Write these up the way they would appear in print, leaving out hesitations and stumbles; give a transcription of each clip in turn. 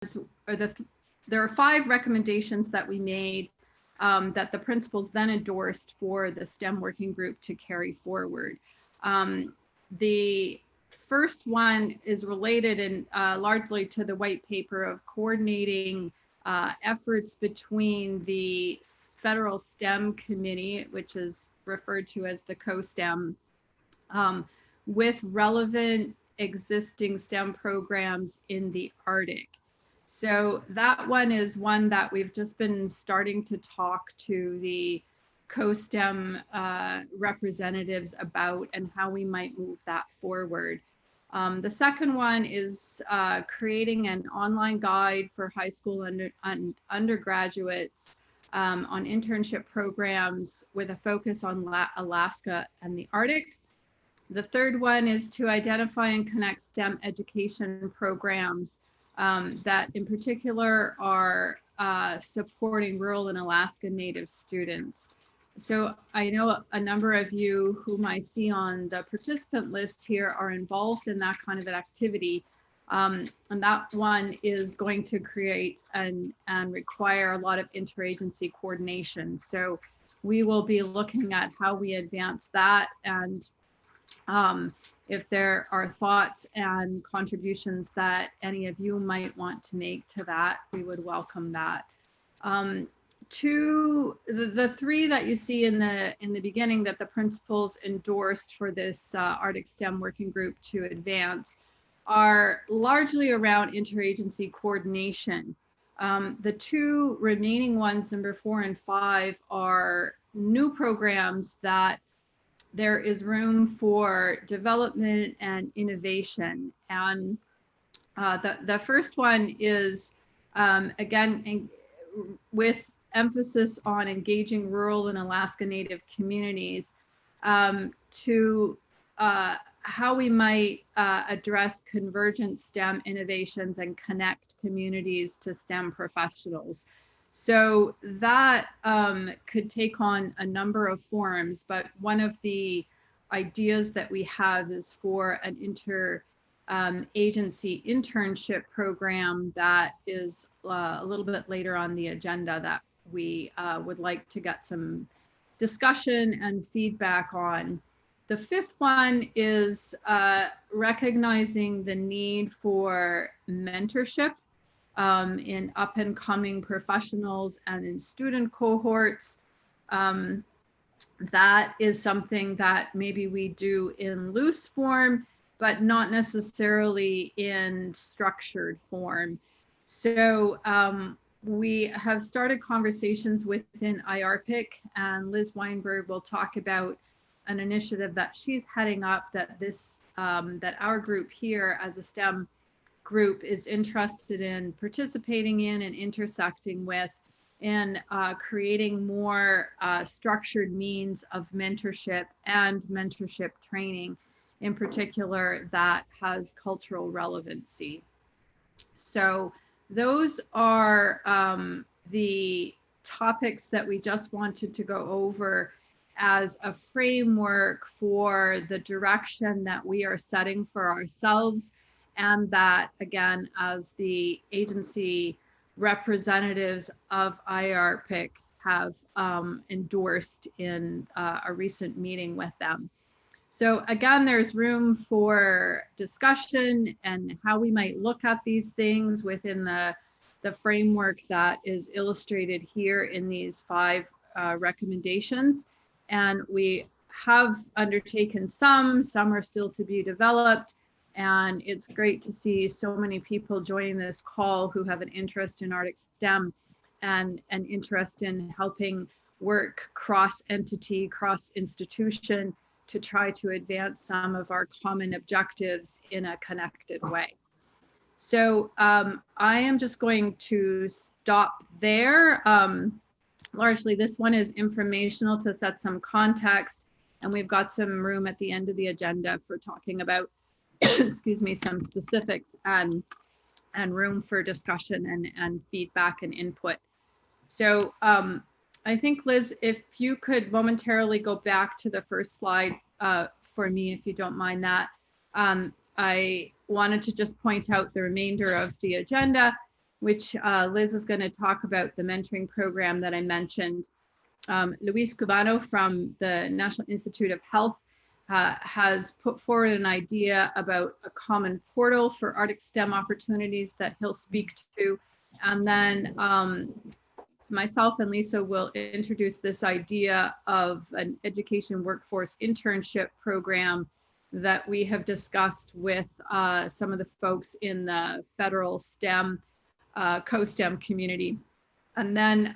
there are 5 recommendations that we made that the principals then endorsed for the STEM working group to carry forward. The first one is related and largely to the white paper of coordinating efforts between the federal STEM committee, which is referred to as the CoSTEM, with relevant existing STEM programs in the Arctic. So that one is one that we've just been starting to talk to the CoSTEM representatives about and how we might move that forward. The second one is creating an online guide for high school undergraduates on internship programs with a focus on Alaska and the Arctic. The third one is to identify and connect STEM education programs that in particular are supporting rural and Alaska Native students. So I know a number of you whom I see on the participant list here are involved in that kind of an activity. And that one is going to create and require a lot of interagency coordination. So we will be looking at how we advance that, and if there are thoughts and contributions that any of you might want to make to that, we would welcome that. The 3 that you see in the beginning that the principals endorsed for this Arctic STEM working group to advance are largely around interagency coordination. The 2 remaining ones, number 4 and 5, are new programs that there is room for development and innovation. And the first one is, again, with emphasis on engaging rural and Alaska Native communities to how we might address convergent STEM innovations and connect communities to STEM professionals. So that could take on a number of forms, but one of the ideas that we have is for an interagency internship program that is a little bit later on the agenda that we would like to get some discussion and feedback on. The 5th one is recognizing the need for mentorship in up and coming professionals and in student cohorts. That is something that maybe we do in loose form, but not necessarily in structured form. So we have started conversations within IARPC, and Liz Weinberg will talk about an initiative that she's heading up that that our group here as a STEM group is interested in participating in and intersecting with, and creating more structured means of mentorship and mentorship training, in particular that has cultural relevancy. So those are the topics that we just wanted to go over as a framework for the direction that we are setting for ourselves, and that, again, as the agency representatives of IARPC have endorsed in a recent meeting with them. So again, there's room for discussion and how we might look at these things within the framework that is illustrated here in these 5 recommendations. And we have undertaken some are still to be developed. And it's great to see so many people joining this call who have an interest in Arctic STEM and an interest in helping work cross-entity, cross-institution to try to advance some of our common objectives in a connected way. So I am just going to stop there. Largely, this one is informational to set some context, and we've got some room at the end of the agenda for talking about excuse me, some specifics and room for discussion and feedback and input. So I think, Liz, if you could momentarily go back to the first slide for me, if you don't mind that. I wanted to just point out the remainder of the agenda. which Liz is going to talk about the mentoring program that I mentioned. Luis Cubano from the National Institute of Health has put forward an idea about a common portal for Arctic STEM opportunities that he'll speak to. And then myself and Lisa will introduce this idea of an education workforce internship program that we have discussed with some of the folks in the federal STEM, co-STEM community. And then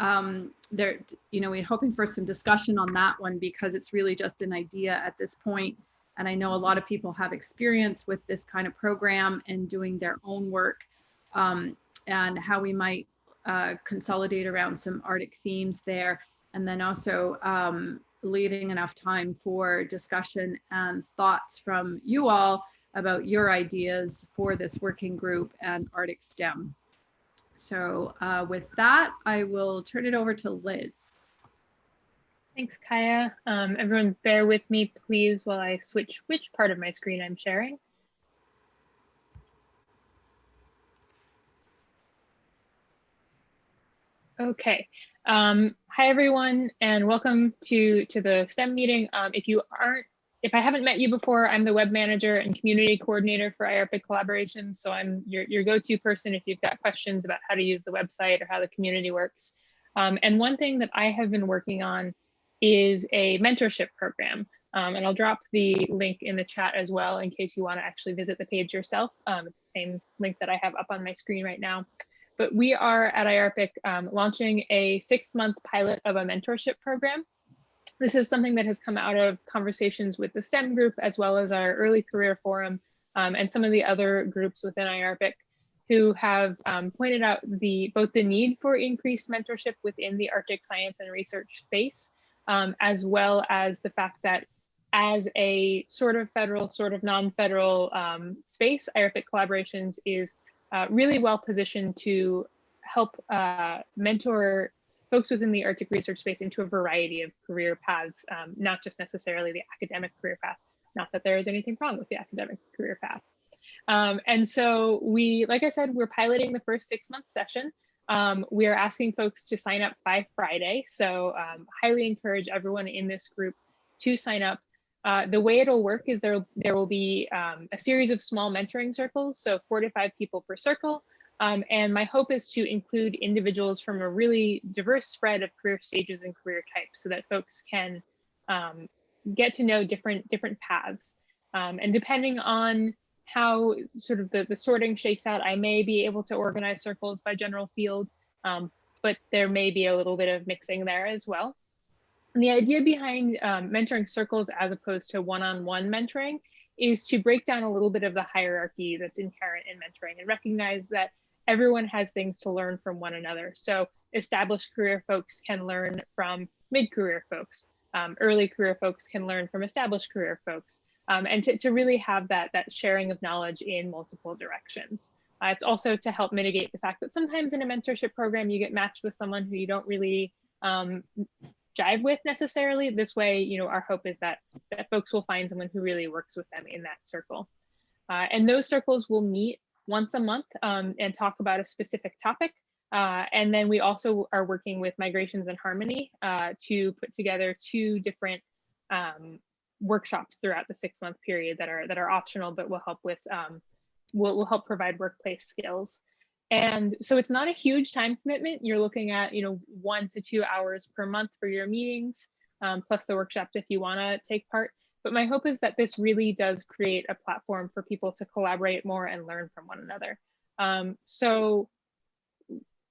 we're hoping for some discussion on that one because it's really just an idea at this point. And I know a lot of people have experience with this kind of program and doing their own work, and how we might consolidate around some Arctic themes there. And then also leaving enough time for discussion and thoughts from you all about your ideas for this working group and Arctic STEM. So with that, I will turn it over to Liz. Thanks, Kaya. Everyone bear with me, please, while I switch which part of my screen I'm sharing. Okay. Hi, everyone, and welcome to the STEM meeting. If I haven't met you before, I'm the web manager and community coordinator for IARPC Collaboration. So I'm your go-to person if you've got questions about how to use the website or how the community works. And one thing that I have been working on is a mentorship program. And I'll drop the link in the chat as well in case you want to actually visit the page yourself. It's the same link that I have up on my screen right now. But we are at IARPC launching a 6-month pilot of a mentorship program. This is something that has come out of conversations with the STEM group, as well as our early career forum and some of the other groups within IARPC who have pointed out both the need for increased mentorship within the Arctic science and research space, as well as the fact that as a sort of federal, sort of non-federal space, IARPC Collaborations is really well positioned to help mentor folks within the Arctic research space into a variety of career paths, not just necessarily the academic career path. Not that there is anything wrong with the academic career path. And so like I said, we're piloting the first 6-month session. We are asking folks to sign up by Friday. So highly encourage everyone in this group to sign up. The way it'll work is there will be a series of small mentoring circles, so 4 to 5 people per circle. And my hope is to include individuals from a really diverse spread of career stages and career types so that folks can get to know different paths. And depending on how sort of the sorting shakes out, I may be able to organize circles by general field, but there may be a little bit of mixing there as well. And the idea behind mentoring circles as opposed to one-on-one mentoring is to break down a little bit of the hierarchy that's inherent in mentoring and recognize that everyone has things to learn from one another. So established career folks can learn from mid-career folks. Early career folks can learn from established career folks. And to really have that sharing of knowledge in multiple directions. It's also to help mitigate the fact that sometimes in a mentorship program, you get matched with someone who you don't really jive with necessarily. This way, our hope is that folks will find someone who really works with them in that circle. And those circles will meet once a month and talk about a specific topic. And then we also are working with Migrations in Harmony to put together 2 different workshops throughout the 6-month period that are optional, but will help with will help provide workplace skills. And so it's not a huge time commitment. You're looking at 1 to 2 hours per month for your meetings, plus the workshops if you want to take part. But my hope is that this really does create a platform for people to collaborate more and learn from one another. So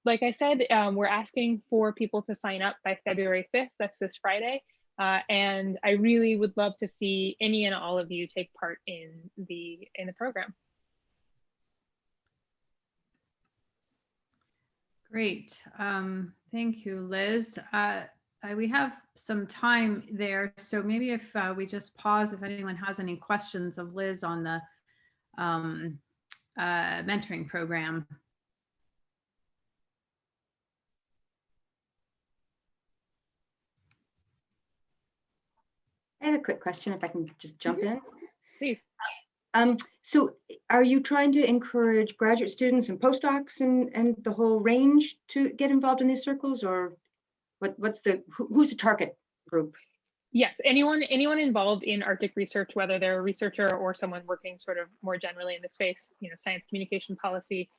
like I said, we're asking for people to sign up by February 5th. That's this Friday. And I really would love to see any and all of you take part in the program. Great. Thank you, Liz. We have some time there, so maybe if we just pause if anyone has any questions of Liz on the mentoring program. I have a quick question if I can just jump in. Please. So are you trying to encourage graduate students and postdocs and the whole range to get involved in these circles, or who's the target group? Yes, anyone involved in Arctic research, whether they're a researcher or someone working sort of more generally in the space, science communication policy,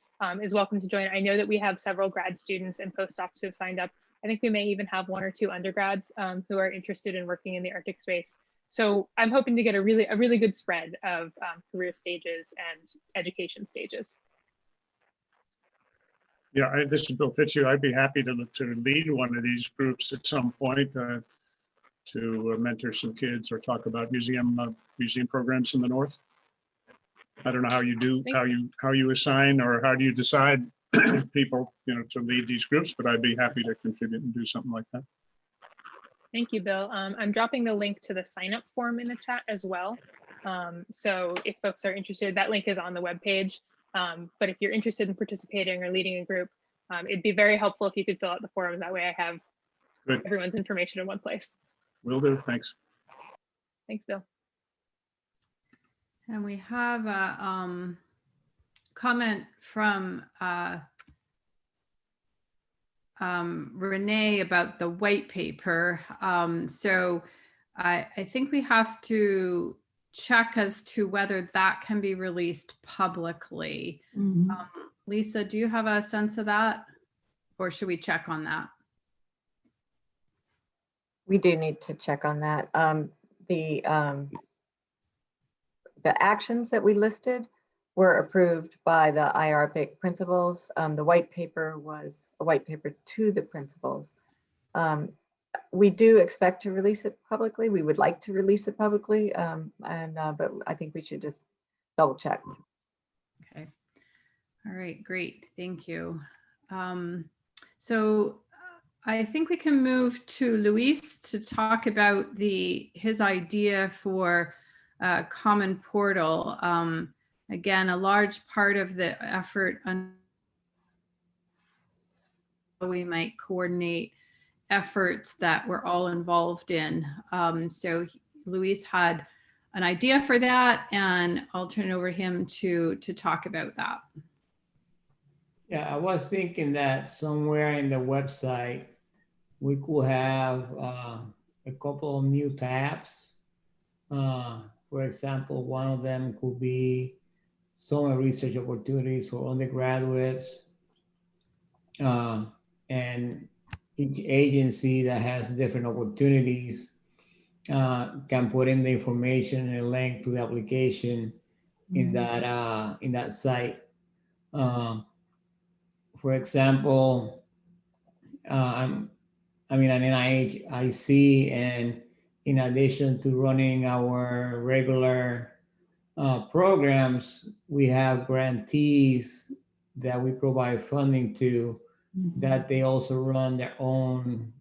is welcome to join. I know that we have several grad students and postdocs who have signed up. I think we may even have 1 or 2 undergrads who are interested in working in the Arctic space. So I'm hoping to get a really good spread of career stages and education stages. Yeah, this is Bill Fitzhugh. I'd be happy to lead one of these groups at some point to mentor some kids or talk about museum programs in the North. I don't know how you do, how you assign or how do you decide people, to lead these groups, but I'd be happy to contribute and do something like that. Thank you, Bill. I'm dropping the link to the sign up form in the chat as well. So if folks are interested, that link is on the webpage. But if you're interested in participating or leading a group, it'd be very helpful if you could fill out the form. That way I have everyone's information in one place. Will do, thanks. Thanks, Bill. And we have a comment from Renee about the white paper. So I think we have to check as to whether that can be released publicly. Mm-hmm. Lisa, do you have a sense of that? Or should we check on that? We do need to check on that. The actions that we listed were approved by the IARPC principals. The white paper was a white paper to the principals. We do expect to release it publicly. We would like to release it publicly, but I think we should just double check. Okay. All right, great. Thank you. So I think we can move to Luis to talk about his idea for a common portal. Again, a large part of the effort on how we might coordinate efforts that we're all involved in. So Luis had an idea for that, and I'll turn it over to him to talk about that. Yeah, I was thinking that somewhere in the website, we could have a couple of new tabs. For example, one of them could be summer research opportunities for undergraduates. And each agency that has different opportunities can put in the information and a link to the application in that site. For example, I'm an NIH-IC, and in addition to running our regular programs, we have grantees that we provide funding to, that they also run their own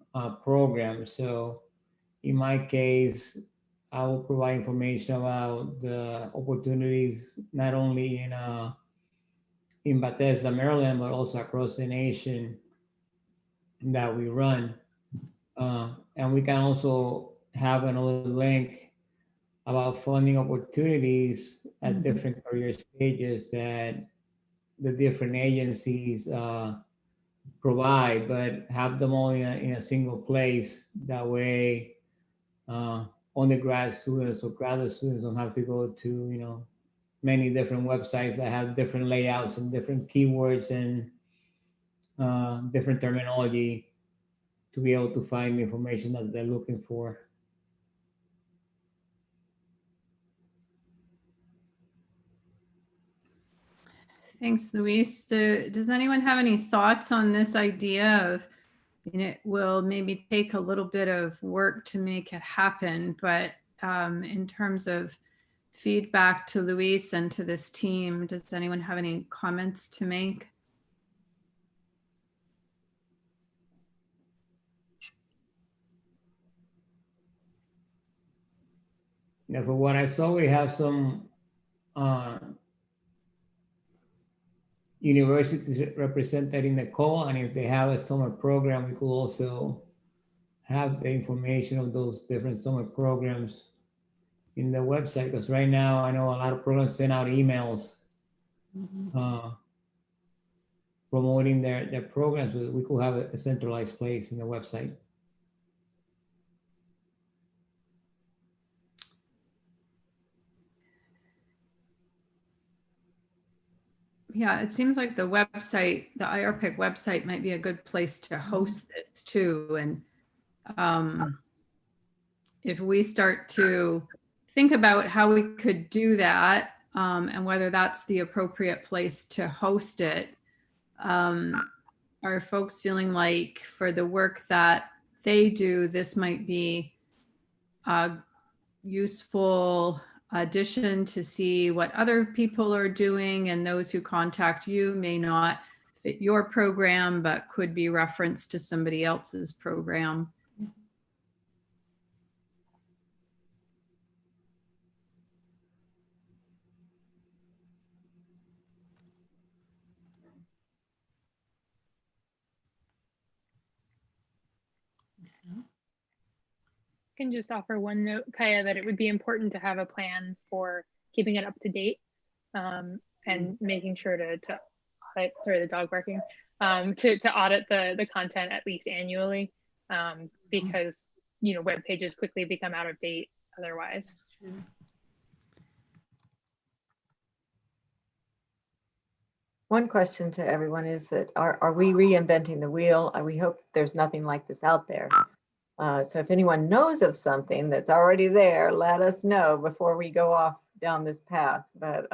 programs. So in my case, I will provide information about the opportunities not only in Bethesda, Maryland, but also across the nation that we run. And we can also have another link about funding opportunities at different career stages that the different agencies provide, but have them all in a single place. That way, undergrad students or graduate students don't have to go to, many different websites that have different layouts and different keywords and different terminology to be able to find the information that they're looking for. Thanks, Luis. Does anyone have any thoughts on this idea of, it will maybe take a little bit of work to make it happen, but in terms of feedback to Luis and to this team, does anyone have any comments to make? Yeah, for what I saw, we have some universities represented in the call, and if they have a summer program, we could also have the information of those different summer programs in the website, because right now I know a lot of programs send out emails promoting their programs. We could have a centralized place in the website. Yeah, it seems like the website, the IARPC website might be a good place to host this too. And if we start to think about how we could do that and whether that's the appropriate place to host it, are folks feeling like for the work that they do, this might be a useful addition to see what other people are doing, and those who contact you may not fit your program, but could be referenced to somebody else's program? Can just offer one note, Kaya, that it would be important to have a plan for keeping it up to date and making sure to audit, sorry, the dog barking, to audit the content at least annually, because, you know, web pages quickly become out of date otherwise. One question to everyone is that are we reinventing the wheel? We hope there's nothing like this out there. So if anyone knows of something that's already there, let us know before we go off down this path. But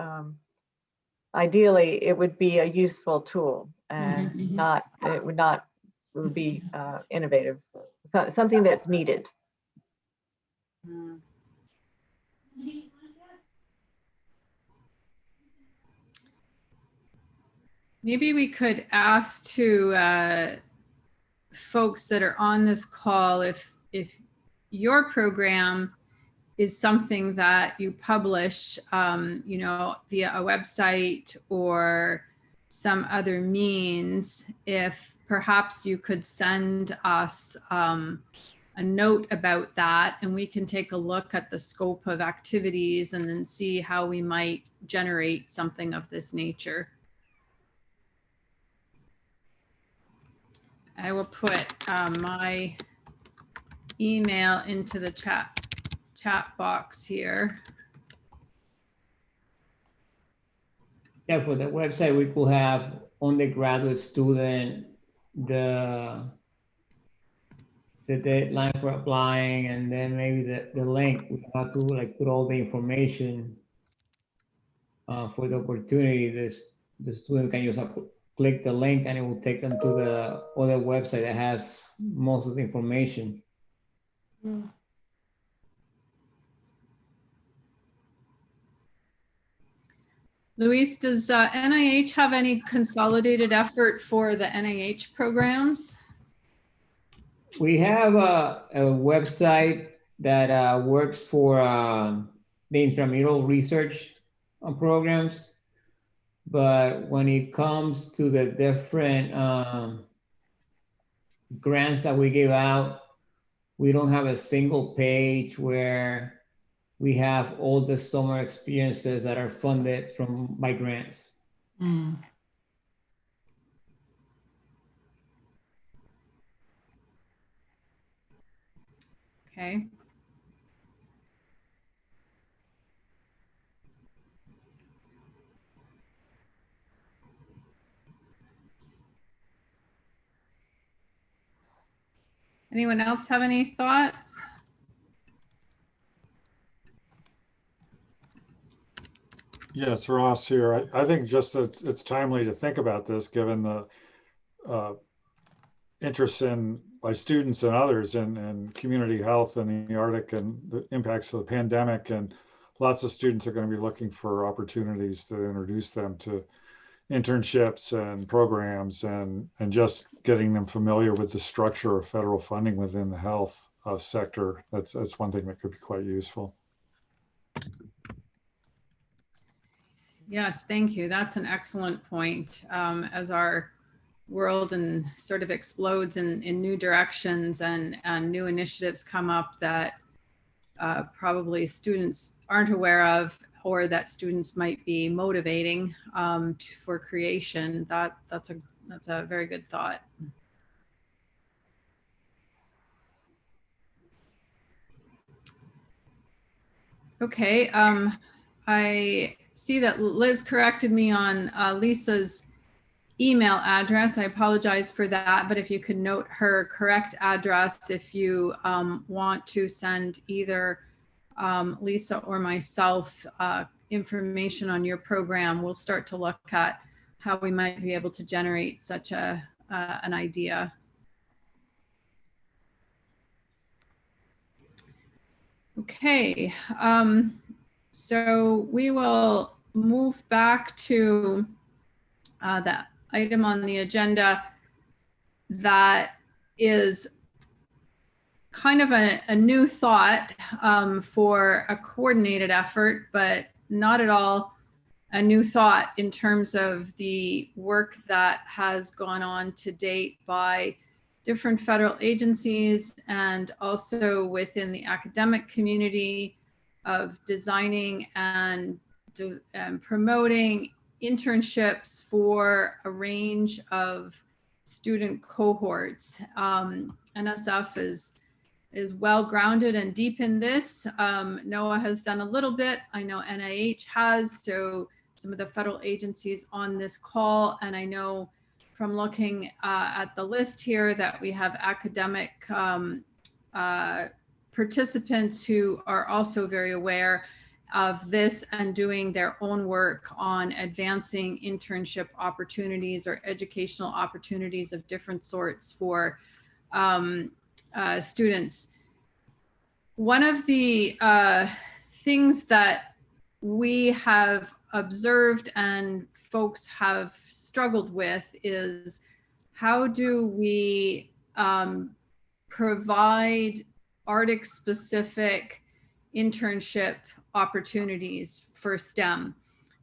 ideally, it would be a useful tool and it would be innovative, something that's needed. Maybe we could ask to folks that are on this call if your program is something that you publish, you know, via a website or some other means, if perhaps you could send us a note about that, and we can take a look at the scope of activities and then see how we might generate something of this nature. I will put my email into the chat box here. Yeah, for the website, we could have undergraduate student, the deadline for applying, and then maybe the link. We have to like put all the information for the opportunity. The student can just click the link and it will take them to the other website that has most of the information. Luis, does NIH have any consolidated effort for the NIH programs? We have a website that works for the intramural research programs. But when it comes to the different grants that we give out, we don't have a single page where we have all the summer experiences that are funded by grants. Okay. Anyone else have any thoughts? Yes, Ross here. I think just it's timely to think about this given the interest by students and others in community health in the Arctic and the impacts of the pandemic. And lots of students are going to be looking for opportunities to introduce them to internships and programs and just getting them familiar with the structure of federal funding within the health sector. That's one thing that could be quite useful. Yes, thank you. That's an excellent point. As our world and sort of explodes in new directions and new initiatives come up that probably students aren't aware of, or that students might be motivating for creation. That's a very good thought. Okay, I see that Liz corrected me on Lisa's email address. I apologize for that, but if you could note her correct address if you want to send either Lisa or myself information on your program, we'll start to look at how we might be able to generate such an idea. Okay, so we will move back to that item on the agenda that is kind of a new thought for a coordinated effort, but not at all a new thought in terms of the work that has gone on to date by different federal agencies and also within the academic community of designing and promoting internships for a range of student cohorts. NSF is well grounded and deep in this. NOAA has done a little bit. I know NIH has, so some of the federal agencies on this call, and I know from looking at the list here that we have academic participants who are also very aware of this and doing their own work on advancing internship opportunities or educational opportunities of different sorts for students. One of the things that we have observed and folks have struggled with is how do we provide Arctic specific internship opportunities for STEM,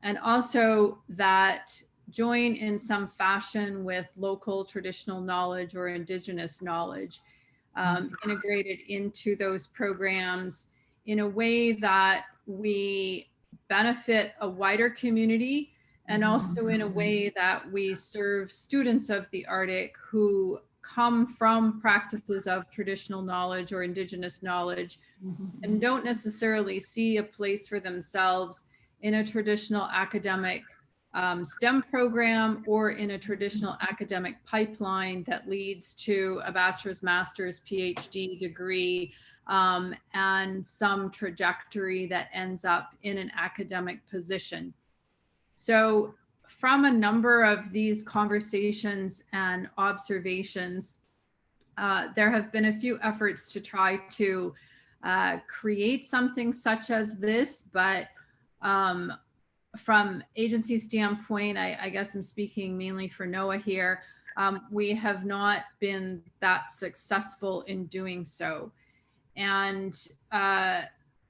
and also that join in some fashion with local traditional knowledge or indigenous knowledge integrated into those programs in a way that we benefit a wider community, and also in a way that we serve students of the Arctic who come from practices of traditional knowledge or indigenous knowledge and don't necessarily see a place for themselves in a traditional academic STEM program or in a traditional academic pipeline that leads to a bachelor's, master's, PhD degree, and some trajectory that ends up in an academic position. So from a number of these conversations and observations, there have been a few efforts to try to create something such as this, but from agency standpoint, I guess I'm speaking mainly for NOAA here, we have not been that successful in doing so. And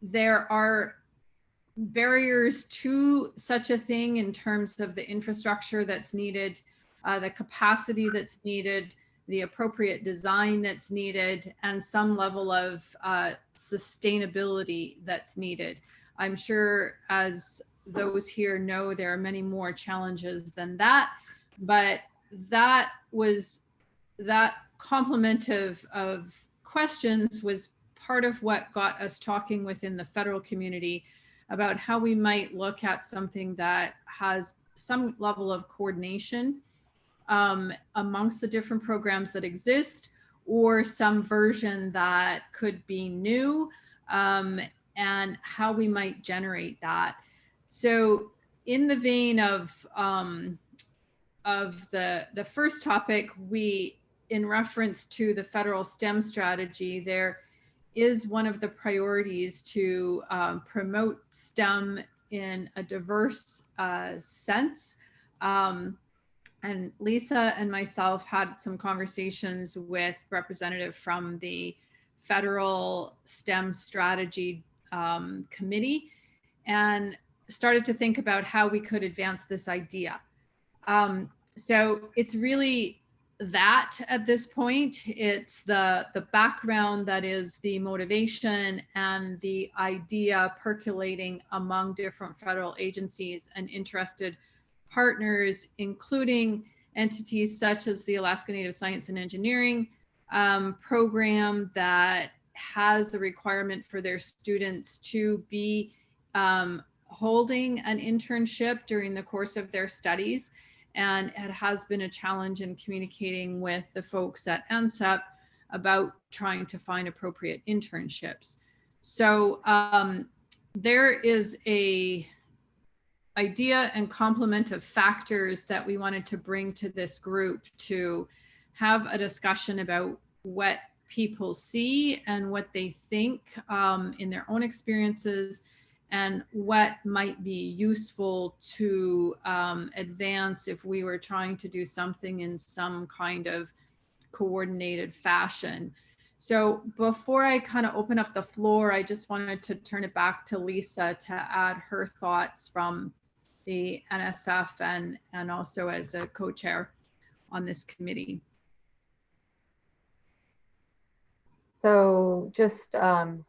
there are barriers to such a thing in terms of the infrastructure that's needed, the capacity that's needed, the appropriate design that's needed, and some level of sustainability that's needed. I'm sure, as those here know, there are many more challenges than that, but that complement of questions was part of what got us talking within the federal community about how we might look at something that has some level of coordination amongst the different programs that exist, or some version that could be new, and how we might generate that. So in the vein of the first topic, in reference to the federal STEM strategy, there is one of the priorities to promote STEM in a diverse sense. And Lisa and myself had some conversations with representative from the federal STEM strategy committee, and started to think about how we could advance this idea. So it's really that at this point. It's the background that is the motivation and the idea percolating among different federal agencies and interested partners, including entities such as the Alaska Native Science and Engineering program that has the requirement for their students to be holding an internship during the course of their studies. And it has been a challenge in communicating with the folks at NSEP about trying to find appropriate internships. So there is a idea and complement of factors that we wanted to bring to this group to have a discussion about what people see and what they think in their own experiences, and what might be useful to advance if we were trying to do something in some kind of coordinated fashion. So before I kind of open up the floor, I just wanted to turn it back to Lisa to add her thoughts from the NSF and also as a co-chair on this committee. So just to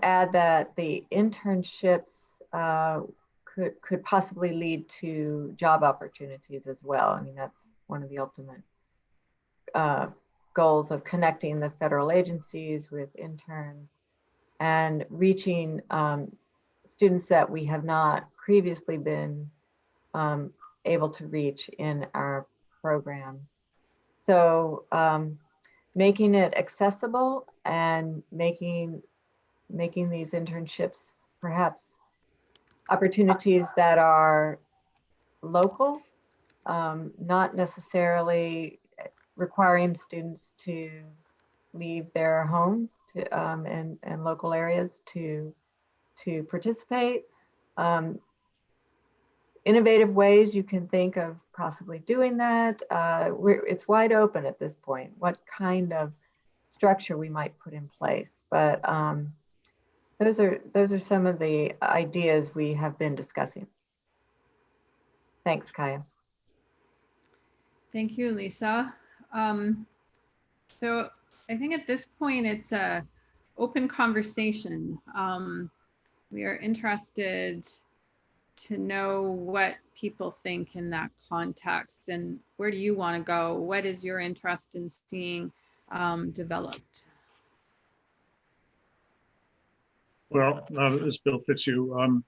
add that the internships could possibly lead to job opportunities as well. I mean, that's one of the ultimate goals of connecting the federal agencies with interns and reaching students that we have not previously been able to reach in our programs. So making it accessible and making these internships perhaps opportunities that are local, not necessarily requiring students to leave their homes and local areas to participate. Innovative ways you can think of possibly doing that. It's wide open at this point, what kind of structure we might put in place. But those are some of the ideas we have been discussing. Thanks, Kaya. Thank you, Lisa. So I think at this point it's a open conversation. We are interested to know what people think in that context, and where do you want to go? What is your interest in seeing developed? Well, as Bill Fitzhugh,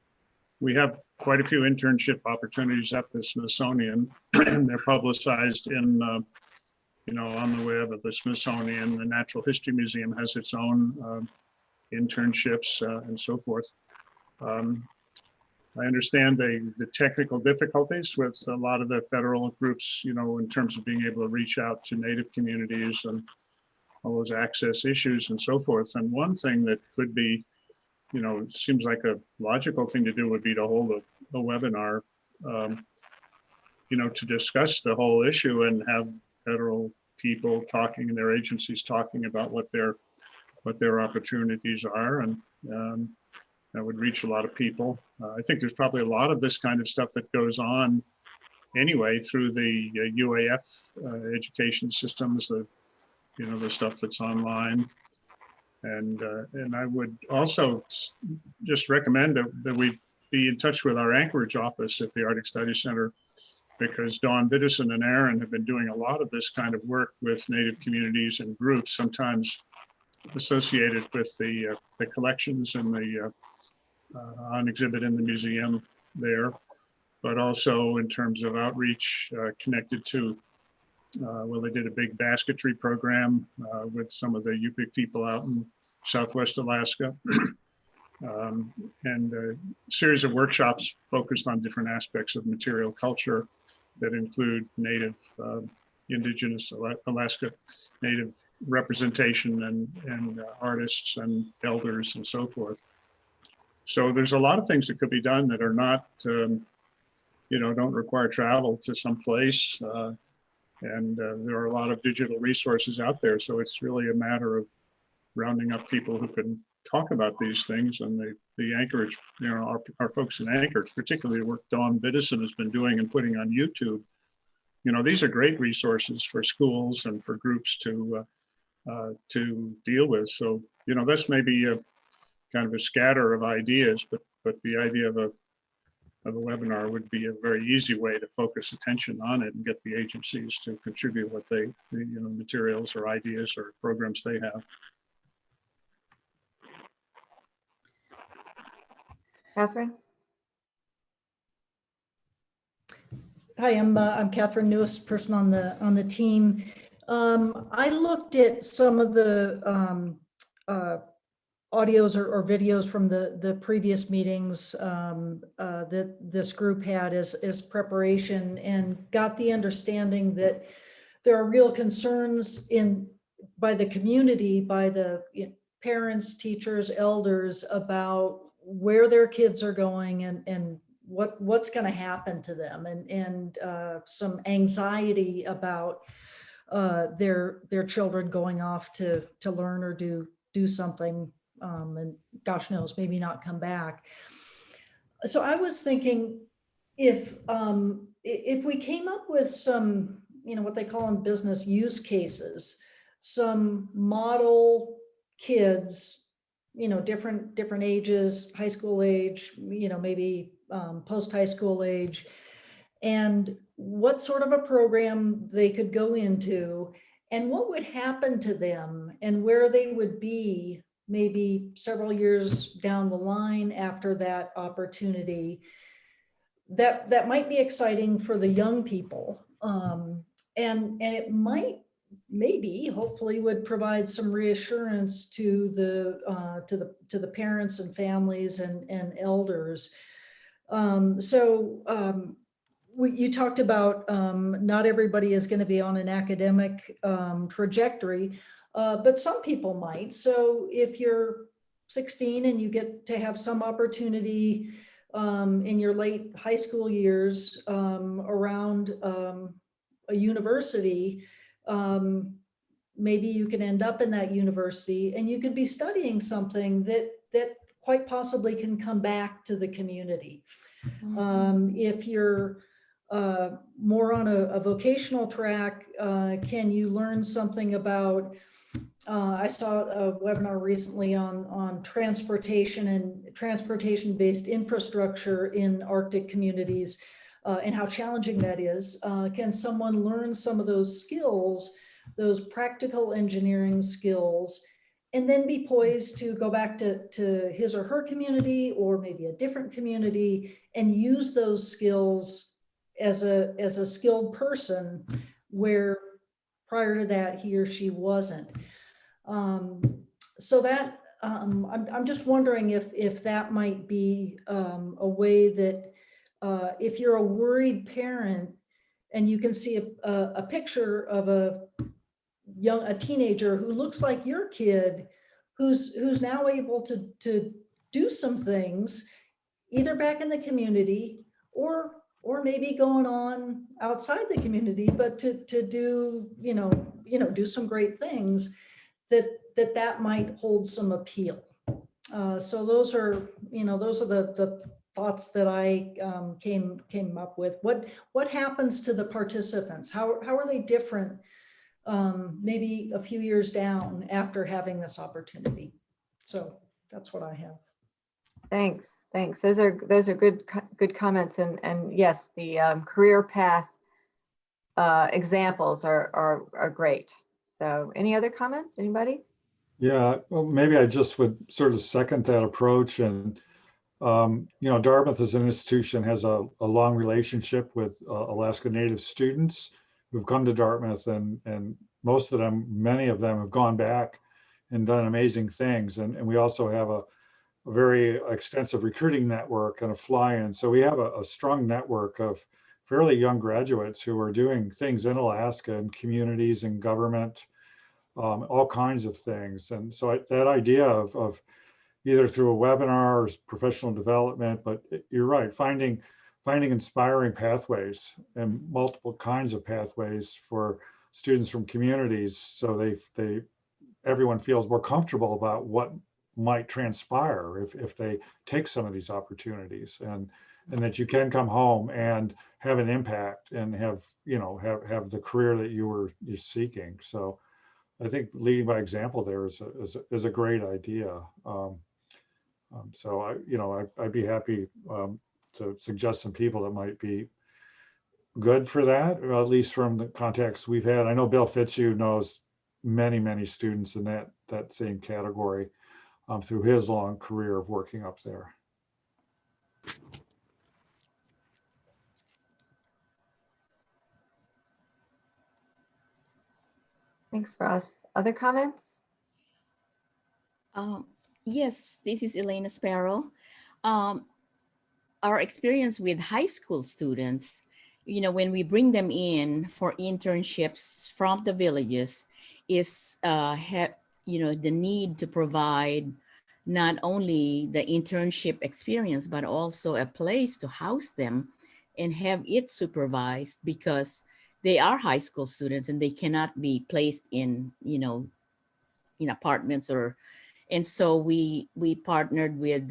we have quite a few internship opportunities at the Smithsonian, and they're publicized in, on the web at the Smithsonian. The Natural History Museum has its own internships and so forth. I understand the technical difficulties with a lot of the federal groups, in terms of being able to reach out to Native communities and all those access issues and so forth. And one thing that could be, it seems like a logical thing to do would be to hold a webinar, to discuss the whole issue and have federal people talking and their agencies talking about what their opportunities are, and that would reach a lot of people. I think there's probably a lot of this kind of stuff that goes on anyway through the UAF education systems, the stuff that's online. And I would also just recommend that we be in touch with our Anchorage office at the Arctic Studies Center, because Dawn Biddison and Aaron have been doing a lot of this kind of work with Native communities and groups, sometimes associated with the collections and the on exhibit in the museum there, but also in terms of outreach connected to, they did a big basketry program with some of the Yupik people out in Southwest Alaska, and a series of workshops focused on different aspects of material culture that include Native, Indigenous Alaska Native representation and artists and elders and so forth. So there's a lot of things that could be done that are not, don't require travel to some place. And there are a lot of digital resources out there. So it's really a matter of rounding up people who can talk about these things. And the Anchorage, our folks in Anchorage, particularly the work Dawn Biddison has been doing and putting on YouTube, these are great resources for schools and for groups to deal with. So, that's maybe a kind of a scatter of ideas, but the idea of a webinar would be a very easy way to focus attention on it and get the agencies to contribute what they, materials or ideas or programs they have. Catherine? Hi, I'm Catherine, newest person on the team. I looked at some of the audios or videos from the previous meetings that this group had as preparation, and got the understanding that there are real concerns by the community, by the parents, teachers, elders, about where their kids are going and what's going to happen to them, and some anxiety about their children going off to learn or do something, and gosh knows, maybe not come back. So I was thinking, if we came up with some, what they call in business use cases, some model kids, different ages, high school age, maybe post-high school age, and what sort of a program they could go into, and what would happen to them, and where they would be maybe several years down the line after that opportunity. That might be exciting for the young people, and it might, maybe, hopefully, would provide some reassurance to the parents and families and elders. You talked about not everybody is going to be on an academic trajectory, but some people might. So if you're 16 and you get to have some opportunity in your late high school years around a university, maybe you can end up in that university and you could be studying something that quite possibly can come back to the community. If you're more on a vocational track, can you learn something about, I saw a webinar recently on transportation and transportation-based infrastructure in Arctic communities, and how challenging that is. Can someone learn some of those skills, those practical engineering skills, and then be poised to go back to his or her community, or maybe a different community, and use those skills as a skilled person where prior to that he or she wasn't. So that I'm just wondering if that might be a way that if you're a worried parent and you can see a picture of a teenager who looks like your kid, who's now able to do some things, either back in the community or maybe going on outside the community, but to do, do some great things, that might hold some appeal. So those are the thoughts that I came up with. What happens to the participants? How are they different maybe a few years down after having this opportunity? So that's what I have. Thanks. Those are good comments, and yes, the career path examples are great. So any other comments, anybody? Yeah, well, maybe I just would sort of second that approach. And Dartmouth as an institution has a long relationship with Alaska Native students who've come to Dartmouth, and most of them, many of them have gone back and done amazing things. And we also have a very extensive recruiting network and a fly-in. So we have a strong network of fairly young graduates who are doing things in Alaska and communities and government, all kinds of things. And so that idea of either through a webinar or professional development, but you're right, finding inspiring pathways and multiple kinds of pathways for students from communities, so everyone feels more comfortable about what might transpire if they take some of these opportunities. And and that you can come home and have an impact and have, have the career that you're seeking. So I think leading by example there is a great idea. So I'd be happy to suggest some people that might be good for that, or at least from the contacts we've had. I know Bill Fitzhugh knows many students in that same category through his long career of working up there. Thanks, Ross. Other comments? Yes, this is Elena Sparrow. Our experience with high school students, when we bring them in for internships from the villages, is the need to provide not only the internship experience, but also a place to house them and have it supervised, because they are high school students and they cannot be placed in apartments and so we partnered with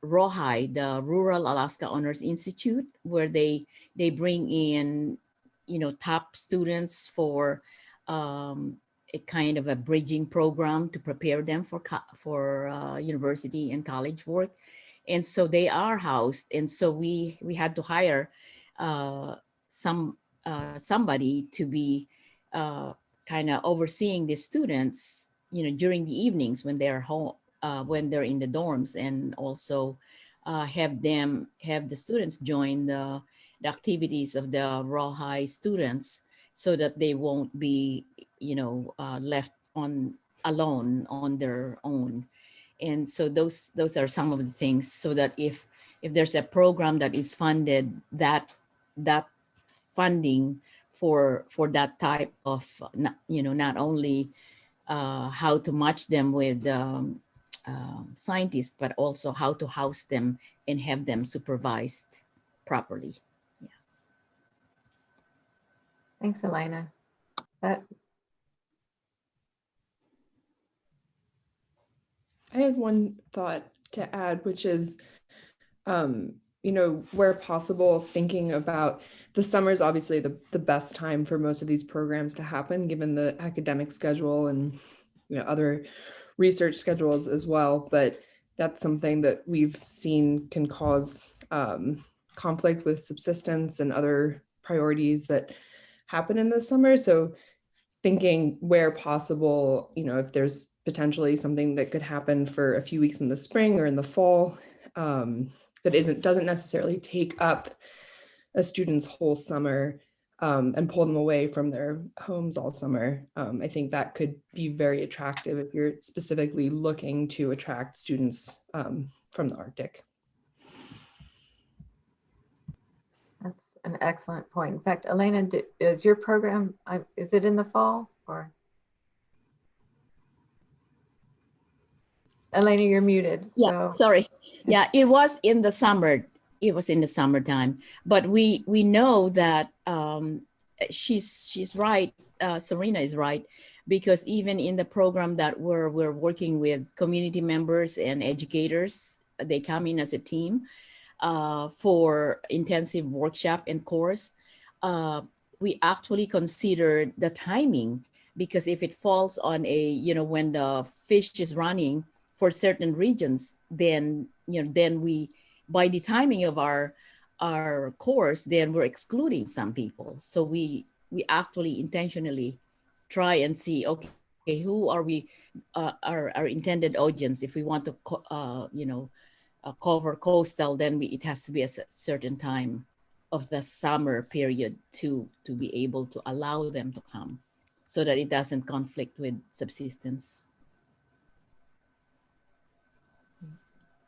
ROHI, the Rural Alaska Honors Institute, where they bring in top students for a kind of a bridging program to prepare them for university and college work. And so they are housed, and so we had to hire somebody to be kind of overseeing the students during the evenings when they're home, when they're in the dorms, and also have the students join the activities of the raw high students, so that they won't be left alone on their own. And so those are some of the things, so that if there's a program that is funded, that funding for that type of not only how to match them with scientists, but also how to house them and have them supervised properly. Yeah. Thanks, Elena. I had one thought to add, which is, where possible, thinking about the summer is obviously the best time for most of these programs to happen, given the academic schedule and other research schedules as well. But that's something that we've seen can cause conflict with subsistence and other priorities that happen in the summer. So thinking where possible, if there's potentially something that could happen for a few weeks in the spring or in the fall, that doesn't necessarily take up a student's whole summer and pull them away from their homes all summer. I think that could be very attractive if you're specifically looking to attract students from the Arctic. That's an excellent point. In fact, Elena, is your program, is it in the fall or? Elena, you're muted. Yeah, so. sorry. Yeah, it was in the summer. It was in the summertime, but we know that she's right. Serena is right, because even in the program that we're working with community members and educators, they come in as a team for intensive workshop and course. We actually considered the timing, because if it falls on when the fish is running for certain regions, then we, by the timing of our course, then we're excluding some people. So we actually intentionally try and see, okay, who are we, our intended audience. If we want to cover coastal, then it has to be a certain time of the summer period to be able to allow them to come, so that it doesn't conflict with subsistence.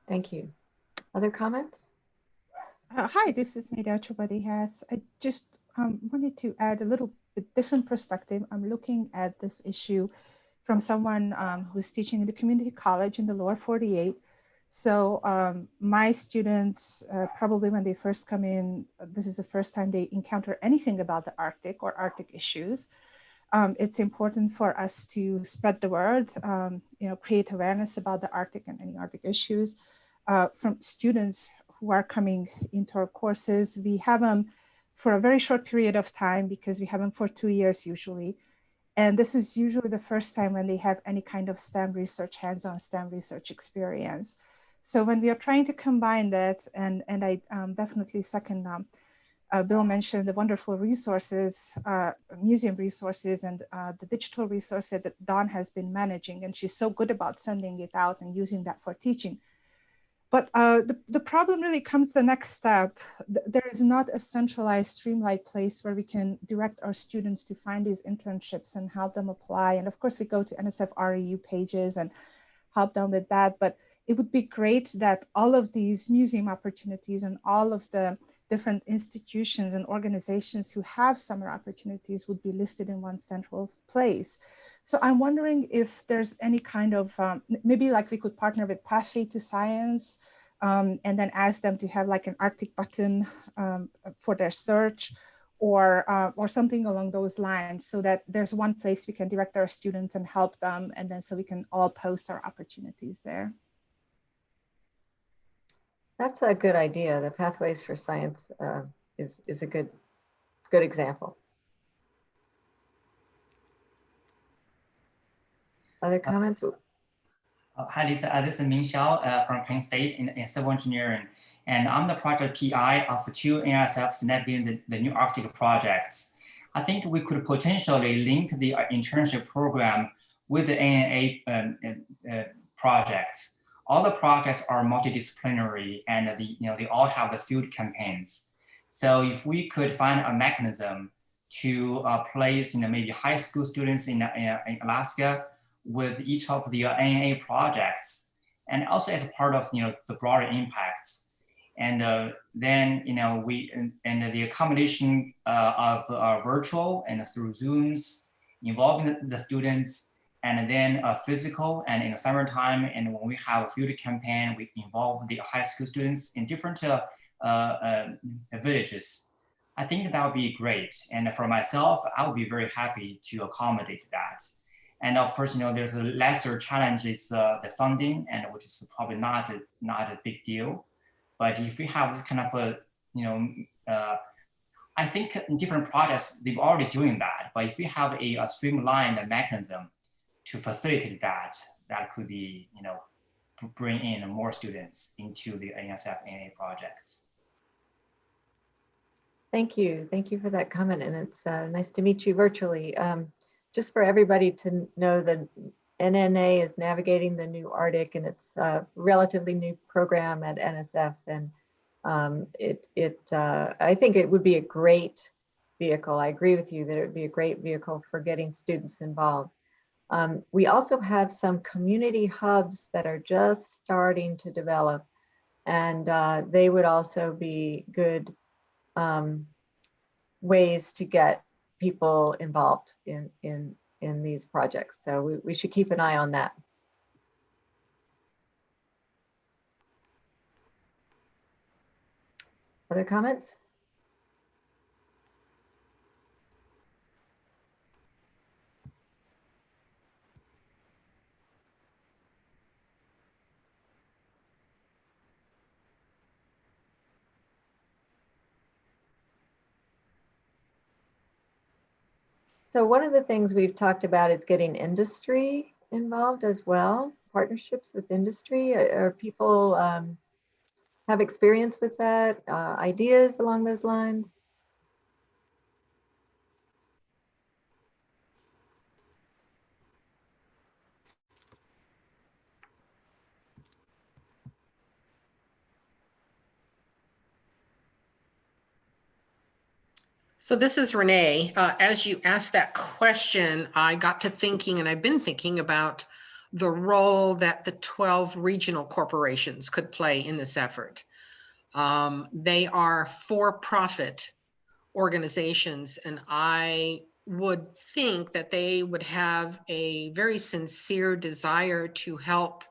Thank you. Other comments? Hi, this is Media Chobadihas. I just wanted to add a little bit different perspective. I'm looking at this issue from someone who's teaching in the community college in the lower 48. So my students, probably when they first come in, this is the first time they encounter anything about the Arctic or Arctic issues. It's important for us to spread the word, create awareness about the Arctic and any Arctic issues. from students who are coming into our courses. We have them for a very short period of time because we have them for 2 years usually. And this is usually the first time when they have any kind of STEM research, hands-on STEM research experience. So when we are trying to combine that, and I definitely second Bill mentioned the wonderful resources, museum resources, and the digital resources that Dawn has been managing, and she's so good about sending it out and using that for teaching. But the problem really comes the next step. There is not a centralized, streamlined place where we can direct our students to find these internships and help them apply. And of course, we go to NSF REU pages and help them with that. But it would be great that all of these museum opportunities and all of the different institutions and organizations who have summer opportunities would be listed in one central place. So I'm wondering if there's any kind of, maybe like we could partner with Pathway to Science and then ask them to have like an Arctic button for their search or something along those lines, so that there's one place we can direct our students and help them, and then so we can all post our opportunities there. That's a good idea. The Pathways for Science is a good example. Other comments? Hi, Lisa. This is Ming Xiao from Penn State in civil engineering. And I'm the project PI of 2 NSFs navigating the new Arctic projects. I think we could potentially link the internship program with the NNA projects. All the projects are multidisciplinary, and they all have the field campaigns. So if we could find a mechanism to place maybe high school students in Alaska with each of the NNA projects, and also as part of the broader impacts, and then the combination of virtual and through Zooms involving the students, and then physical, and in the summertime, and when we have a field campaign, we involve the high school students in different villages. I think that would be great. And for myself, I would be very happy to accommodate that. And of course, there's a lesser challenge is the funding, and which is probably not a big deal. But if we have this kind of I think in different projects, they're already doing that. But if we have a streamlined mechanism to facilitate that, that could be, bring in more students into the NSF NNA projects. Thank you. Thank you for that comment. And it's nice to meet you virtually. Just for everybody to know, the NNA is navigating the new Arctic, and it's a relatively new program at NSF. And I think it would be a great vehicle. I agree with you that it would be a great vehicle for getting students involved. We also have some community hubs that are just starting to develop, and they would also be good ways to get people involved in these projects. So we should keep an eye on that. Other comments? So one of the things we've talked about is getting industry involved as well, partnerships with industry. Are people have experience with that, ideas along those lines? So this is Renee. As you asked that question, I got to thinking, and I've been thinking about the role that the 12 regional corporations could play in this effort. They are for-profit organizations, and I would think that they would have a very sincere desire to help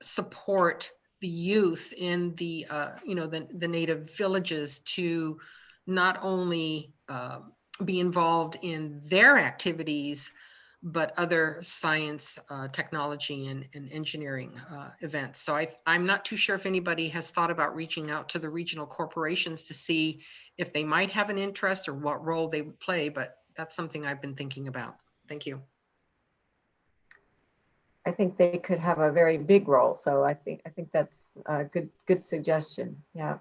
support the youth in the the native villages to not only be involved in their activities, but other science, technology, and engineering events. So I'm not too sure if anybody has thought about reaching out to the regional corporations to see if they might have an interest or what role they would play, but that's something I've been thinking about. Thank you. I think they could have a very big role. So I think that's a good suggestion. Yeah.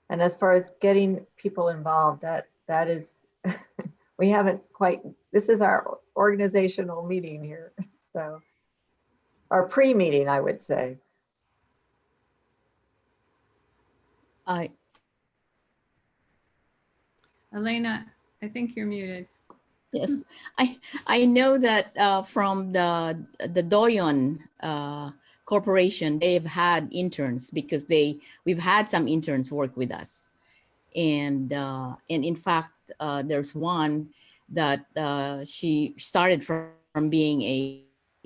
And as far as getting people involved, that is, we haven't quite, this is our organizational meeting here. So our pre-meeting, I would say. Elena, I think you're muted. Yes, I know that from the Doyon Corporation, they've had interns because we've had some interns work with us, and in fact, there's one that she started from being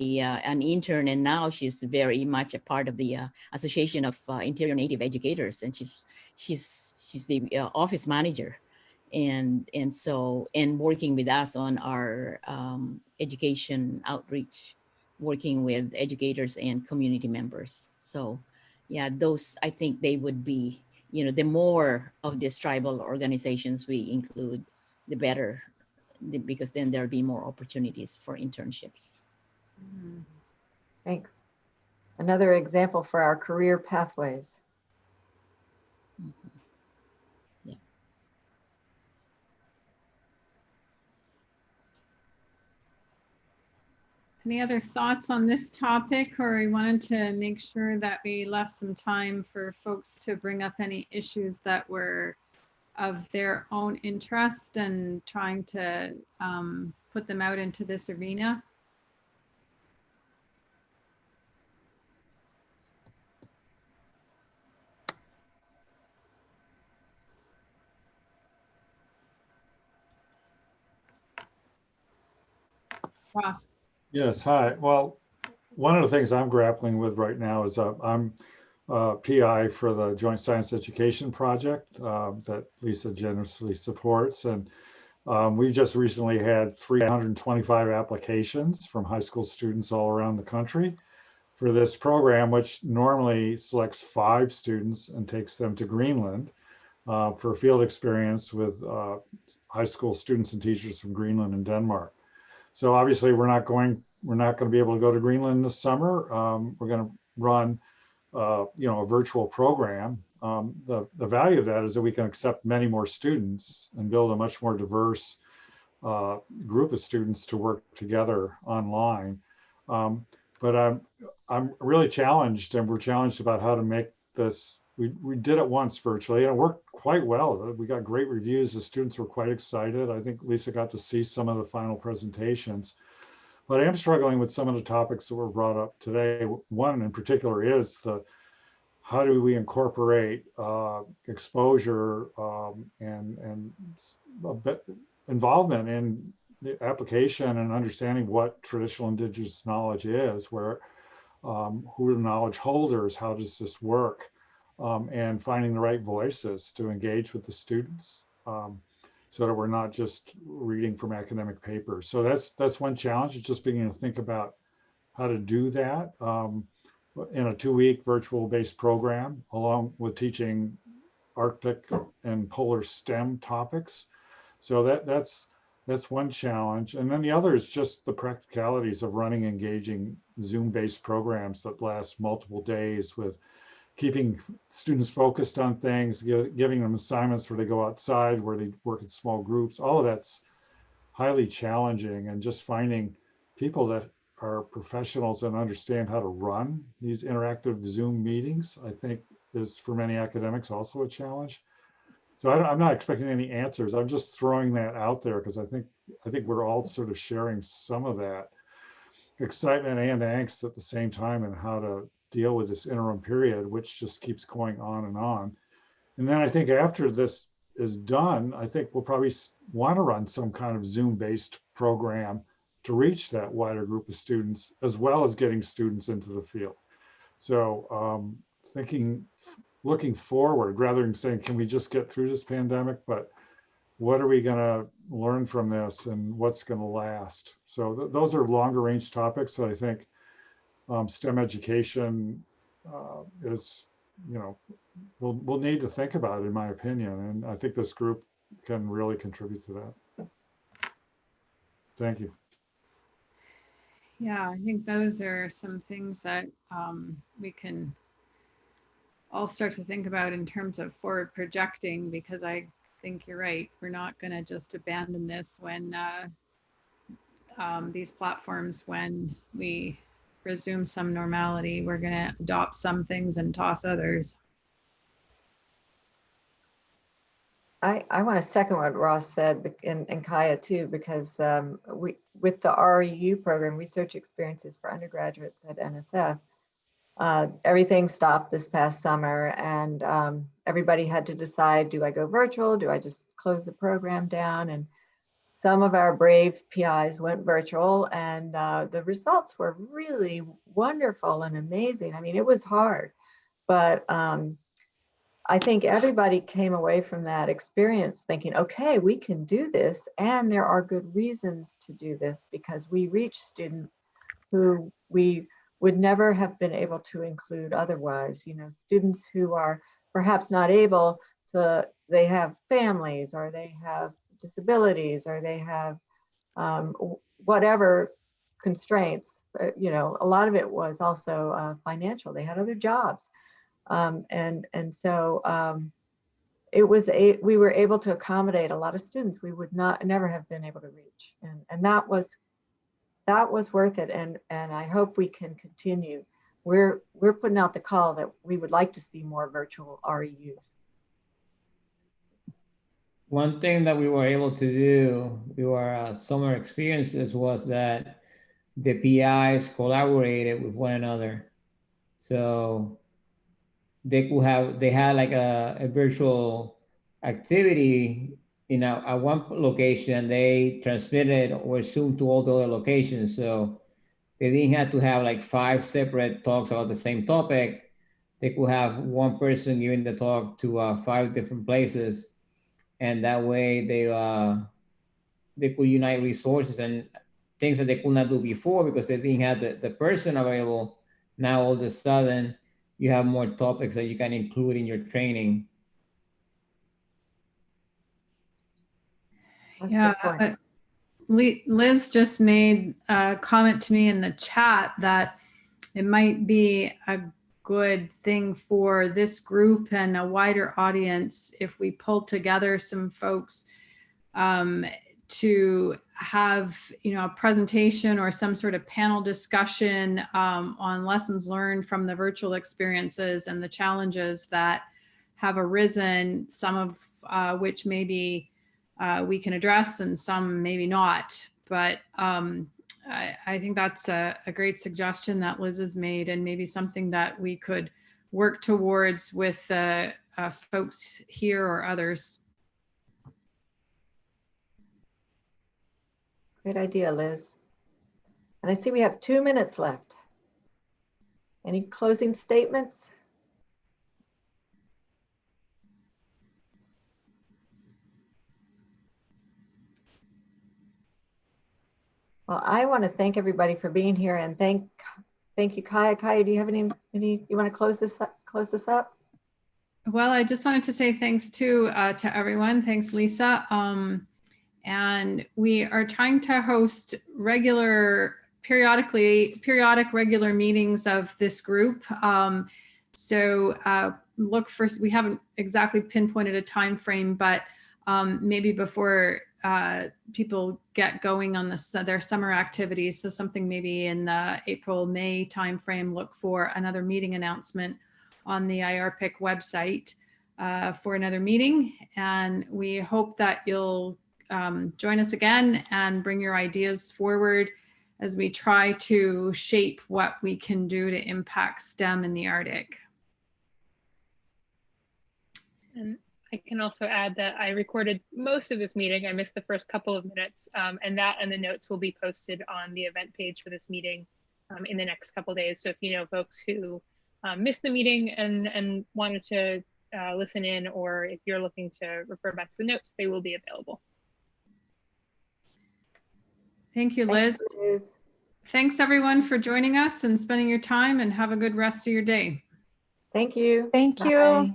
an intern, and now she's very much a part of the Association of Interior Native Educators, and she's the office manager. And working with us on our education outreach, working with educators and community members. So yeah, those, I think they would be, the more of these tribal organizations we include, the better, because then there'll be more opportunities for internships. Thanks. Another example for our career pathways. Any other thoughts on this topic, or we wanted to make sure that we left some time for folks to bring up any issues that were of their own interest and trying to put them out into this arena? Ross. Yes, hi. Well, one of the things I'm grappling with right now is I'm PI for the Joint Science Education Project that Lisa generously supports. And we just recently had 325 applications from high school students all around the country for this program, which normally selects 5 students and takes them to Greenland for field experience with high school students and teachers from Greenland and Denmark. So obviously we're not going to be able to go to Greenland this summer. We're going to run a virtual program. The value of that is that we can accept many more students and build a much more diverse group of students to work together online. But I'm really challenged, and we're challenged about how to make this. We did it once virtually, and it worked quite well. We got great reviews. The students were quite excited. I think Lisa got to see some of the final presentations. But I am struggling with some of the topics that were brought up today. One in particular is how do we incorporate exposure and a bit involvement in the application and understanding what traditional indigenous knowledge is, who are the knowledge holders, how does this work, and finding the right voices to engage with the students. So that we're not just reading from academic papers. So that's one challenge. It's just beginning to think about how to do that in a 2-week virtual-based program, along with teaching Arctic and polar STEM topics. So that's one challenge. And then the other is just the practicalities of running engaging Zoom-based programs that last multiple days, with keeping students focused on things, giving them assignments where they go outside, where they work in small groups. All of that's highly challenging, and just finding people that are professionals and understand how to run these interactive Zoom meetings, I think is, for many academics, also a challenge. So I'm not expecting any answers. I'm just throwing that out there because I think we're all sort of sharing some of that excitement and angst at the same time, and how to deal with this interim period, which just keeps going on and on. And then I think after this is done, I think we'll probably want to run some kind of Zoom-based program to reach that wider group of students, as well as getting students into the field. So looking forward, rather than saying, can we just get through this pandemic, but what are we going to learn from this and what's going to last. So those are longer range topics that I think STEM education is, you know, we'll need to think about, in my opinion. And I think this group can really contribute to that. Thank you. Yeah, I think those are some things that we can all start to think about in terms of forward projecting, because I think you're right. We're not going to just abandon this when these platforms, when we resume some normality, we're going to adopt some things and toss others. I want to second what Ross said, and Kaya too, because with the REU program, Research Experiences for Undergraduates at NSF, everything stopped this past summer, and everybody had to decide, do I go virtual? Do I just close the program down? And some of our brave PIs went virtual, and the results were really wonderful and amazing. I mean, it was hard, but I think everybody came away from that experience thinking, okay, we can do this, and there are good reasons to do this, because we reach students who we would never have been able to include otherwise. You know, students who are perhaps not able to, they have families, or they have disabilities, or they have whatever constraints. You know, a lot of it was also financial. They had other jobs. And so it was we were able to accommodate a lot of students we would never have been able to reach, and that was worth it. And I hope we can continue. We're putting out the call that we would like to see more virtual REUs. One thing that we were able to do through our summer experiences was that the PIs collaborated with one another. So they had like a virtual activity, you know, at one location. They transmitted or Zoom to all the other locations. So they didn't have to have like 5 separate talks about the same topic. They could have one person giving the talk to 5 different places. And that way they could unite resources and things that they could not do before because they didn't have the person available. Now all of a sudden you have more topics that you can include in your training. Yeah, Liz just made a comment to me in the chat that it might be a good thing for this group and a wider audience if we pull together some folks to have, you know, a presentation or some sort of panel discussion on lessons learned from the virtual experiences and the challenges that have arisen, some of which maybe we can address and some maybe not. But I think that's a great suggestion that Liz has made, and maybe something that we could work towards with folks here or others. Great idea, Liz. And I see we have 2 minutes left. Any closing statements? Well, I want to thank everybody for being here, and thank you, Kaya. Kaya, do you have any you want to close this up? Well, I just wanted to say thanks to everyone. Thanks, Lisa. And we are trying to host periodic regular meetings of this group. So look for, we haven't exactly pinpointed a time frame, but maybe before people get going on their summer activities. So something maybe in the April-May timeframe, look for another meeting announcement on the IARPC website for another meeting. And we hope that you'll join us again and bring your ideas forward as we try to shape what we can do to impact STEM in the Arctic. And I can also add that I recorded most of this meeting. I missed the first couple of minutes, and that and the notes will be posted on the event page for this meeting in the next couple of days. So if you know folks who missed the meeting and wanted to listen in, or if you're looking to refer back to the notes, they will be available. Thank you, Liz. Thanks, Liz. Thanks everyone for joining us and spending your time, and have a good rest of your day. Thank you. Thank you. Bye.